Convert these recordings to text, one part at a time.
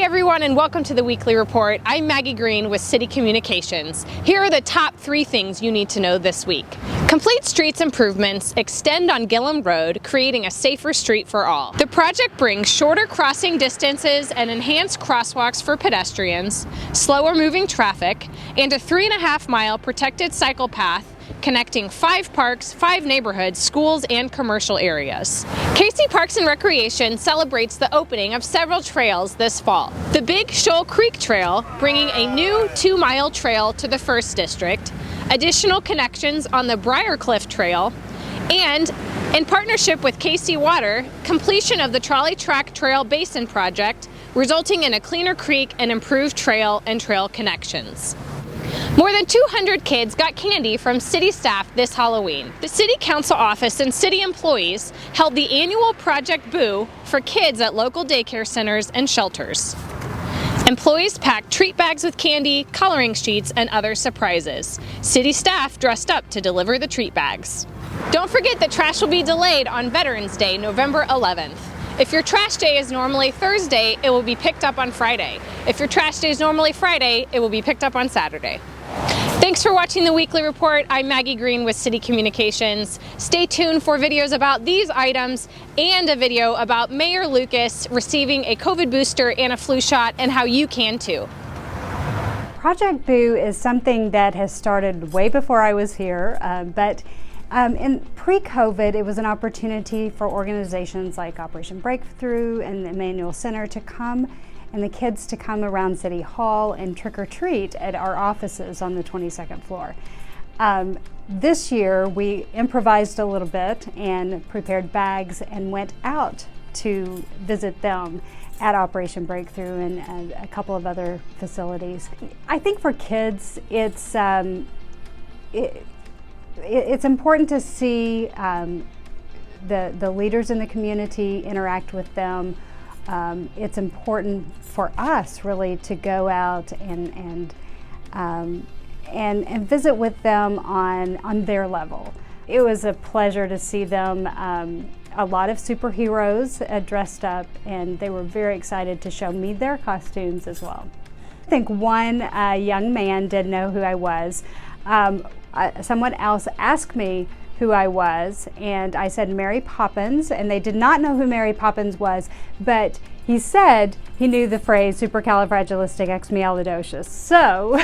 everyone, and welcome to the Weekly Report. I'm Maggie Green with City Communications. Here are the top 3 things you need to know this week. Complete streets improvements extend on Gillham Rd, creating a safer street for all. The project brings shorter crossing distances and enhanced crosswalks for pedestrians, slower moving traffic, and a 3.5-mile protected cycle path connecting 5 parks, 5 neighborhoods, schools, and commercial areas. KC Parks and Recreation celebrates the opening of several trails this fall. The Big Shoal Creek Trail, bringing a new 2-mile trail to the 1st District, additional connections on the Briarcliff Trail, and in partnership with KC Water, completion of the Trolley Track Trail Basin project, resulting in a cleaner creek and improved trail and trail connections. More than 200 kids got candy from city staff this Halloween. The City Council office and city employees held the annual Project Boo for kids at local daycare centers and shelters. Employees packed treat bags with candy, coloring sheets, and other surprises. City staff dressed up to deliver the treat bags. Don't forget that trash will be delayed on Veterans Day, November 11th. If your trash day is normally Thursday, it will be picked up on Friday. If your trash day is normally Friday, it will be picked up on Saturday. Thanks for watching the Weekly Report. I'm Maggie Green with City Communications. Stay tuned for videos about these items and a video about Mayor Lucas receiving a COVID booster and a flu shot and how you can too. Project Boo is something that has started way before I was here, but in pre-COVID, it was an opportunity for organizations like Operation Breakthrough and the Emmanuel Center to come, and the kids to come around City Hall and trick-or-treat at our offices on the 22nd floor. This year, we improvised a little bit and prepared bags and went out to visit them at Operation Breakthrough and a couple of other facilities. I think for kids, it's important to see the leaders in the community interact with them. It's important for us really to go out and visit with them on their level. It was a pleasure to see them. A lot of superheroes dressed up, and they were very excited to show me their costumes as well. I think one young man didn't know who I was. Someone else asked me who I was, and I said Mary Poppins, and they did not know who Mary Poppins was, but he said he knew the phrase supercalifragilisticexpialidocious. So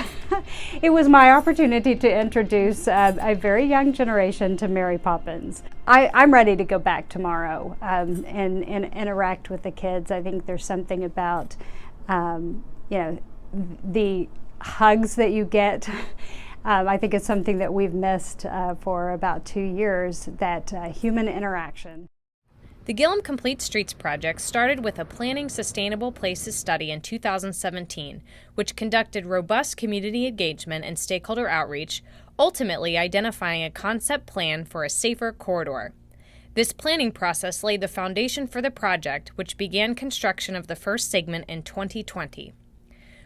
it was my opportunity to introduce a very young generation to Mary Poppins. I'm ready to go back tomorrow and interact with the kids. I think there's something about the hugs that you get. I think it's something that we've missed for about 2 years, that human interaction. The Gillham Complete Streets project started with a Planning Sustainable Places study in 2017, which conducted robust community engagement and stakeholder outreach, ultimately identifying a concept plan for a safer corridor. This planning process laid the foundation for the project, which began construction of the first segment in 2020.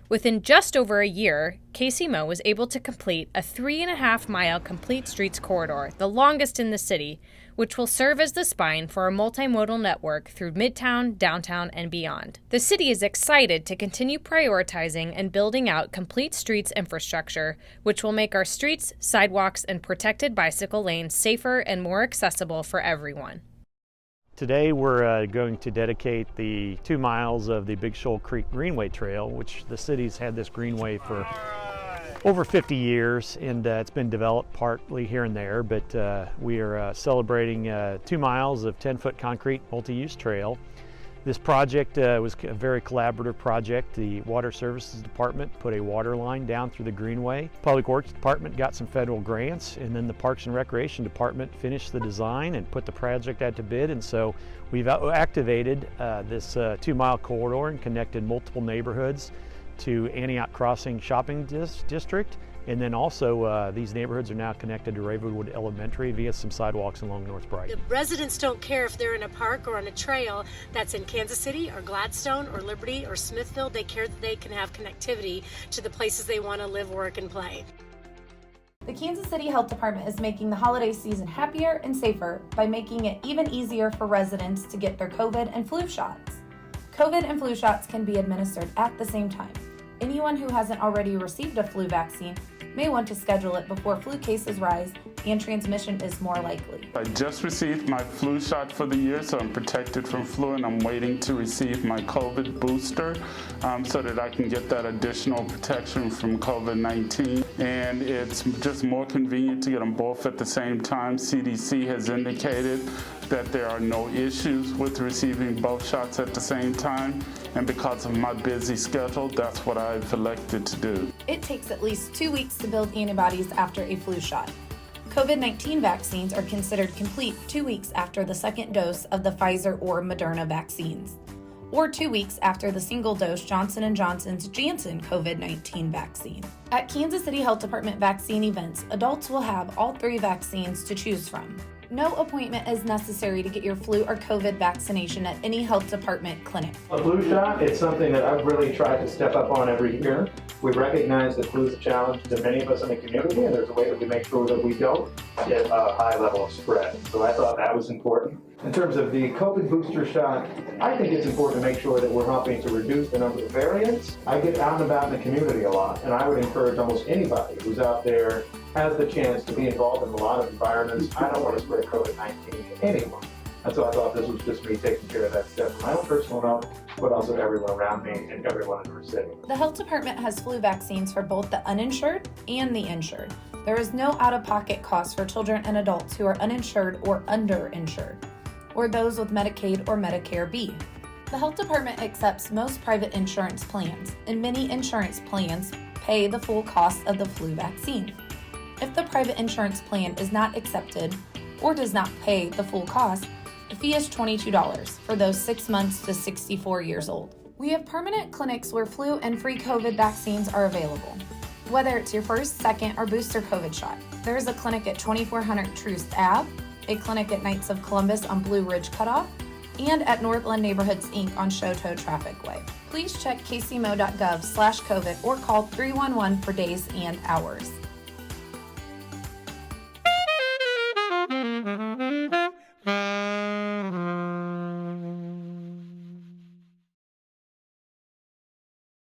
Within just over a year, KCMO was able to complete a 3.5-mile complete streets corridor, the longest in the city, which will serve as the spine for a multimodal network through Midtown, downtown, and beyond. The city is excited to continue prioritizing and building out complete streets infrastructure, which will make our streets, sidewalks, and protected bicycle lanes safer and more accessible for everyone. Today we're going to dedicate the 2 miles of the Big Shoal Creek Greenway Trail, which the city's had this greenway for over 50 years, and it's been developed partly here and there, but we are celebrating 2 miles of 10-foot concrete multi-use trail. This project was a very collaborative project. The Water Services Department put a water line down through the Greenway. Public Works Department got some federal grants, and then the Parks and Recreation Department finished the design and put the project out to bid. And so we've activated this 2-mile corridor and connected multiple neighborhoods to Antioch Crossing Shopping District. And then also these neighborhoods are now connected to Ravenwood Elementary via some sidewalks along North Bright. The residents don't care if they're in a park or on a trail that's in Kansas City or Gladstone or Liberty or Smithville. They care that they can have connectivity to the places they want to live, work, and play. The Kansas City Health Department is making the holiday season happier and safer by making it even easier for residents to get their COVID and flu shots. COVID and flu shots can be administered at the same time. Anyone who hasn't already received a flu vaccine may want to schedule it before flu cases rise and transmission is more likely. I just received my flu shot for the year, so I'm protected from flu, and I'm waiting to receive my COVID booster so that I can get that additional protection from COVID-19. And it's just more convenient to get them both at the same time. CDC has indicated that there are no issues with receiving both shots at the same time, and because of my busy schedule, that's what I've elected to do. It takes at least 2 weeks to build antibodies after a flu shot. COVID-19 vaccines are considered complete 2 weeks after the second dose of the Pfizer or Moderna vaccines, or 2 weeks after the single-dose Johnson & Johnson's Janssen COVID-19 vaccine. At Kansas City Health Department vaccine events, adults will have all 3 vaccines to choose from. No appointment is necessary to get your flu or COVID vaccination at any health department clinic. A flu shot, it's something that I've really tried to step up on every year. We recognize that flu is a challenge to many of us in the community, and there's a way that we make sure that we don't get a high level of spread. So I thought that was important. In terms of the COVID booster shot, I think it's important to make sure that we're helping to reduce the number of variants. I get out and about in the community a lot, and I would encourage almost anybody who's out there has the chance to be involved in a lot of environments. I don't want to spread COVID-19 to anyone. And so I thought this was just me taking care of that step for my own personal health, but also everyone around me and everyone in our city. The health department has flu vaccines for both the uninsured and the insured. There is no out-of-pocket cost for children and adults who are uninsured or underinsured, or those with Medicaid or Medicare B. The health department accepts most private insurance plans, and many insurance plans pay the full cost of the flu vaccine. If the private insurance plan is not accepted or does not pay the full cost, the fee is $22 for those 6 months to 64 years old. We have permanent clinics where flu and free COVID vaccines are available. Whether it's your first, second, or booster COVID shot, there is a clinic at 2400 Troost Ave, a clinic at Knights of Columbus on Blue Ridge Cutoff, and at Northland Neighborhoods Inc. on Shoto Traffic Way. Please check kcmo.gov/COVID or call 311 for days and hours.